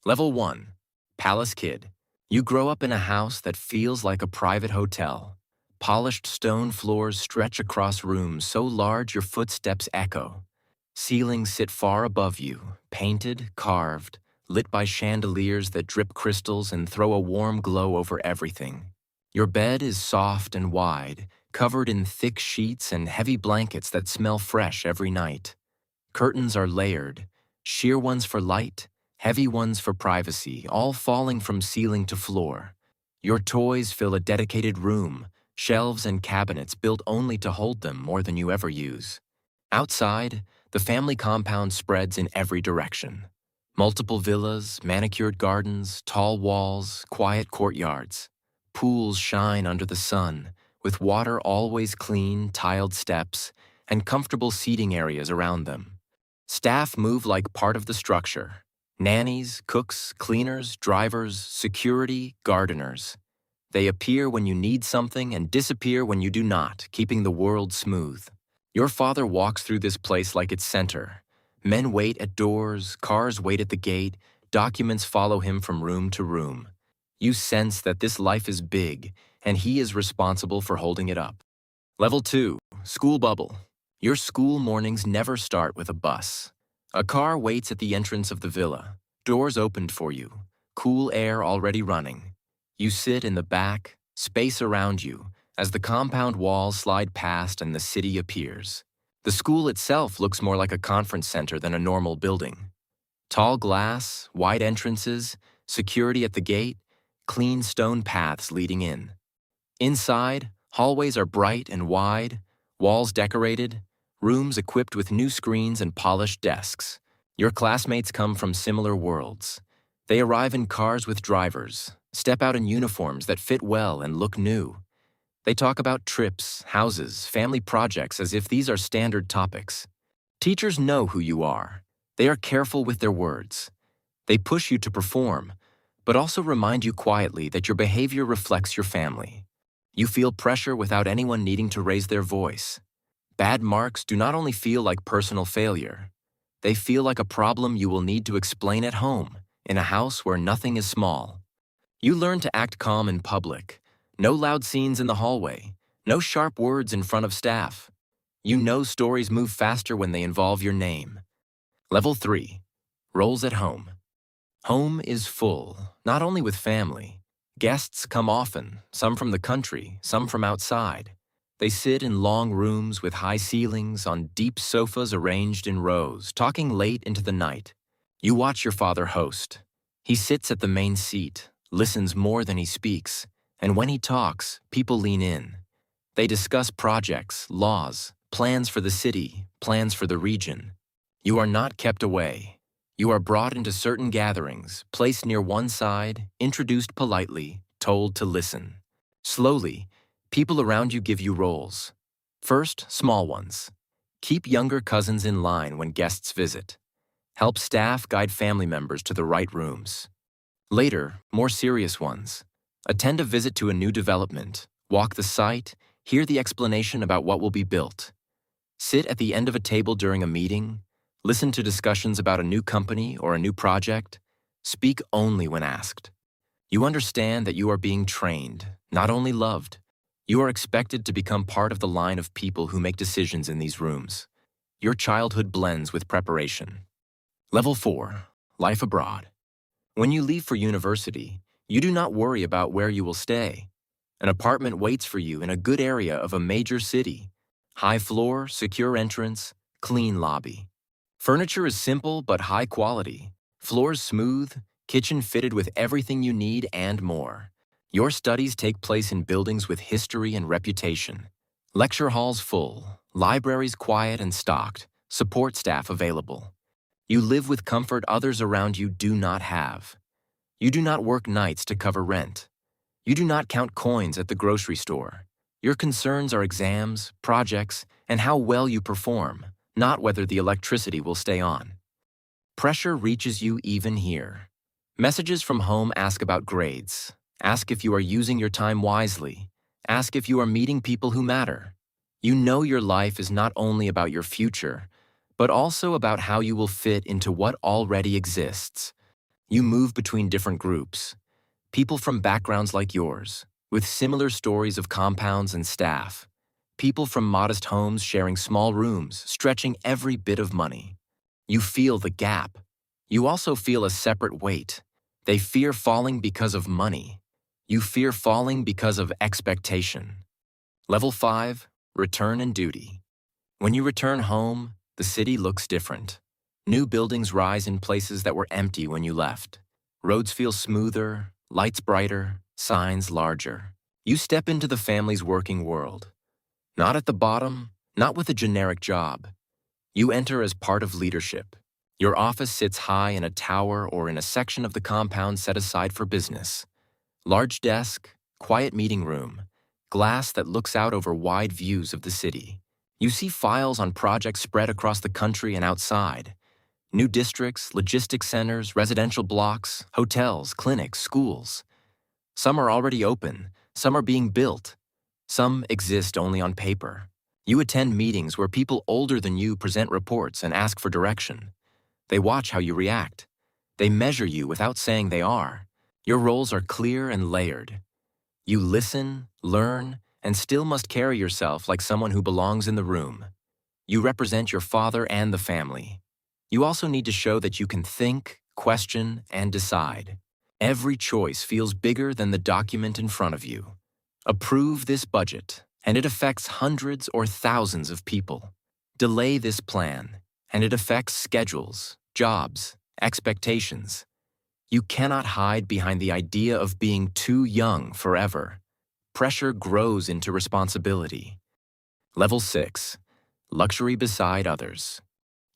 Level 1. Palace Kid. You grow up in a house that feels like a private hotel. Polished stone floors stretch across rooms so large your footsteps echo. Ceilings sit far above you, painted, carved, lit by chandeliers that drip crystals and throw a warm glow over everything. Your bed is soft and wide, covered in thick sheets and heavy blankets that smell fresh every night. Curtains are layered, sheer ones for light, heavy ones for privacy, all falling from ceiling to floor. Your toys fill a dedicated room, shelves and cabinets built only to hold them more than you ever use. Outside, the family compound spreads in every direction. Multiple villas, manicured gardens, tall walls, quiet courtyards. Pools shine under the sun, with water always clean, tiled steps, and comfortable seating areas around them. Staff move like part of the structure. Nannies, cooks, cleaners, drivers, security, gardeners. They appear when you need something and disappear when you do not, keeping the world smooth. Your father walks through this place like its center. Men wait at doors, cars wait at the gate, documents follow him from room to room. You sense that this life is big, and he is responsible for holding it up. Level 2. School Bubble. Your school mornings never start with a bus. A car waits at the entrance of the villa, doors opened for you, cool air already running. You sit in the back, space around you, as the compound walls slide past and the city appears. The school itself looks more like a conference center than a normal building. Tall glass, wide entrances, security at the gate, clean stone paths leading in. Inside, hallways are bright and wide, walls decorated, rooms equipped with new screens and polished desks. Your classmates come from similar worlds. They arrive in cars with drivers, step out in uniforms that fit well and look new. They talk about trips, houses, family projects as if these are standard topics. Teachers know who you are. They are careful with their words. They push you to perform, but also remind you quietly that your behavior reflects your family. You feel pressure without anyone needing to raise their voice. Bad marks do not only feel like personal failure. They feel like a problem you will need to explain at home, in a house where nothing is small. You learn to act calm in public. No loud scenes in the hallway. No sharp words in front of staff. You know stories move faster when they involve your name. Level 3. Roles at home. Home is full, not only with family. Guests come often, some from the country, some from outside. They sit in long rooms with high ceilings on deep sofas arranged in rows, talking late into the night. You watch your father host. He sits at the main seat, listens more than he speaks, and when he talks, people lean in. They discuss projects, laws, plans for the city, plans for the region. You are not kept away. You are brought into certain gatherings, placed near one side, introduced politely, told to listen. Slowly, people around you give you roles. First, small ones. Keep younger cousins in line when guests visit. Help staff guide family members to the right rooms. Later, more serious ones. Attend a visit to a new development, walk the site, hear the explanation about what will be built. Sit at the end of a table during a meeting, listen to discussions about a new company or a new project. Speak only when asked. You understand that you are being trained, not only loved. You are expected to become part of the line of people who make decisions in these rooms. Your childhood blends with preparation. Level 4. Life abroad. When you leave for university, you do not worry about where you will stay. An apartment waits for you in a good area of a major city. High floor, secure entrance, clean lobby. Furniture is simple but high quality. Floors smooth, kitchen fitted with everything you need and more. Your studies take place in buildings with history and reputation. Lecture halls full, libraries quiet and stocked, support staff available. You live with comfort others around you do not have. You do not work nights to cover rent. You do not count coins at the grocery store. Your concerns are exams, projects, and how well you perform, not whether the electricity will stay on. Pressure reaches you even here. Messages from home ask about grades. Ask if you are using your time wisely. Ask if you are meeting people who matter. You know your life is not only about your future, but also about how you will fit into what already exists. You move between different groups, people from backgrounds like yours, with similar stories of compounds and staff. People from modest homes sharing small rooms, stretching every bit of money. You feel the gap. You also feel a separate weight. They fear falling because of money. You fear falling because of expectation. Level 5, return and duty. When you return home, the city looks different. New buildings rise in places that were empty when you left. Roads feel smoother, lights brighter, signs larger. You step into the family's working world. Not at the bottom, not with a generic job. You enter as part of leadership. Your office sits high in a tower or in a section of the compound set aside for business. Large desk, quiet meeting room, glass that looks out over wide views of the city. You see files on projects spread across the country and outside. New districts, logistics centers, residential blocks, hotels, clinics, schools. Some are already open, some are being built. Some exist only on paper. You attend meetings where people older than you present reports and ask for direction. They watch how you react. They measure you without saying they are. Your roles are clear and layered. You listen, learn, and still must carry yourself like someone who belongs in the room. You represent your father and the family. You also need to show that you can think, question, and decide. Every choice feels bigger than the document in front of you. Approve this budget, and it affects hundreds or thousands of people. Delay this plan, and it affects schedules, jobs, expectations. You cannot hide behind the idea of being too young forever. Pressure grows into responsibility. Level 6, luxury beside others.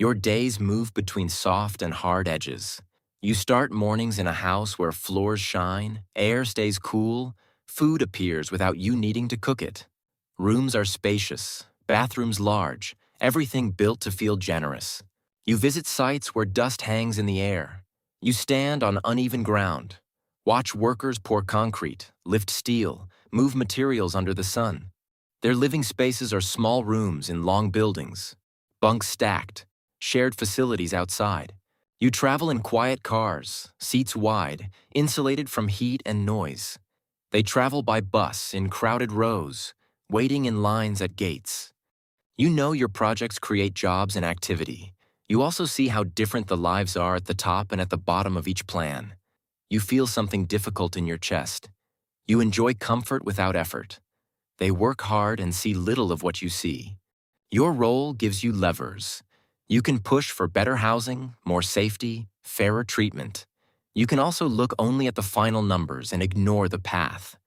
Your days move between soft and hard edges. You start mornings in a house where floors shine, air stays cool, food appears without you needing to cook it. Rooms are spacious, bathrooms large, everything built to feel generous. You visit sites where dust hangs in the air. You stand on uneven ground. Watch workers pour concrete, lift steel, move materials under the sun. Their living spaces are small rooms in long buildings, bunks stacked, shared facilities outside. You travel in quiet cars, seats wide, insulated from heat and noise. They travel by bus in crowded rows, waiting in lines at gates. You know your projects create jobs and activity. You also see how different the lives are at the top and at the bottom of each plan. You feel something difficult in your chest. You enjoy comfort without effort. They work hard and see little of what you see. Your role gives you levers. You can push for better housing, more safety, fairer treatment. You can also look only at the final numbers and ignore the path.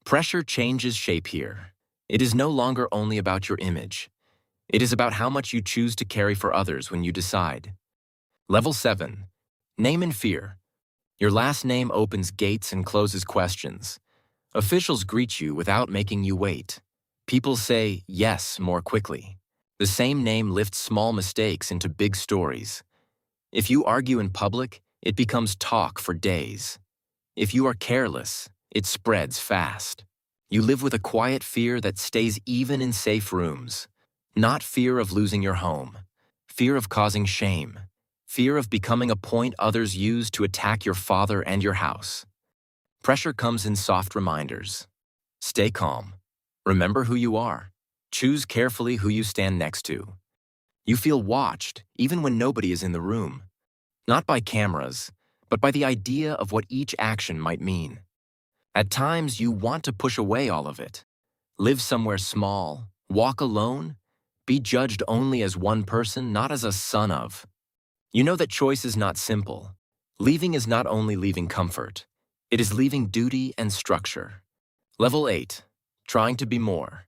Pressure changes shape here. It is no longer only about your image. It is about how much you choose to carry for others when you decide. Level 7, name and fear. Your last name opens gates and closes questions. Officials greet you without making you wait. People say yes more quickly. The same name lifts small mistakes into big stories. If you argue in public, it becomes talk for days. If you are careless, it spreads fast. You live with a quiet fear that stays even in safe rooms. Not fear of losing your home, fear of causing shame, fear of becoming a point others use to attack your father and your house. Pressure comes in soft reminders. Stay calm. Remember who you are. Choose carefully who you stand next to. You feel watched, even when nobody is in the room. Not by cameras, but by the idea of what each action might mean. At times, you want to push away all of it. Live somewhere small, walk alone, be judged only as one person, not as a son of. You know that choice is not simple. Leaving is not only leaving comfort. It is leaving duty and structure. Level 8, trying to be more.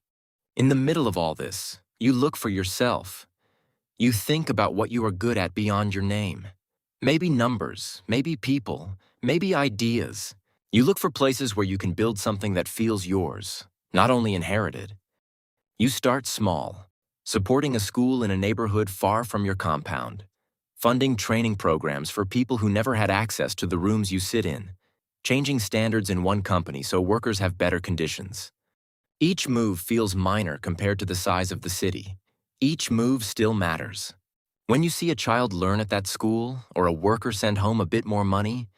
In the middle of all this, you look for yourself. You think about what you are good at beyond your name. Maybe numbers, maybe people, maybe ideas. You look for places where you can build something that feels yours, not only inherited. You start small, supporting a school in a neighborhood far from your compound, funding training programs for people who never had access to the rooms you sit in, changing standards in one company so workers have better conditions. Each move feels minor compared to the size of the city. Each move still matters. When you see a child learn at that school or a worker send home a bit more money,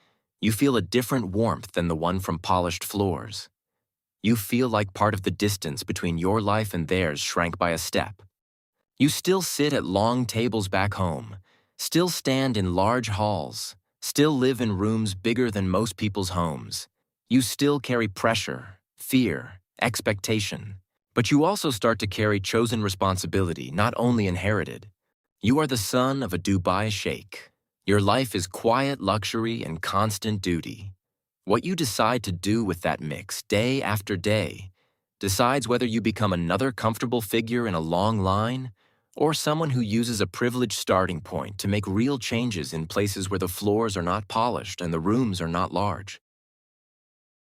You feel a different warmth than the one from polished floors. You feel like part of the distance between your life and theirs shrank by a step. You still sit at long tables back home, still stand in large halls, still live in rooms bigger than most people's homes. You still carry pressure, fear, expectation. But you also start to carry chosen responsibility, not only inherited. You are the son of a Dubai Sheikh. Your life is quiet luxury and constant duty. What you decide to do with that mix day after day decides whether you become another comfortable figure in a long line or someone who uses a privileged starting point to make real changes in places where the floors are not polished and the rooms are not large.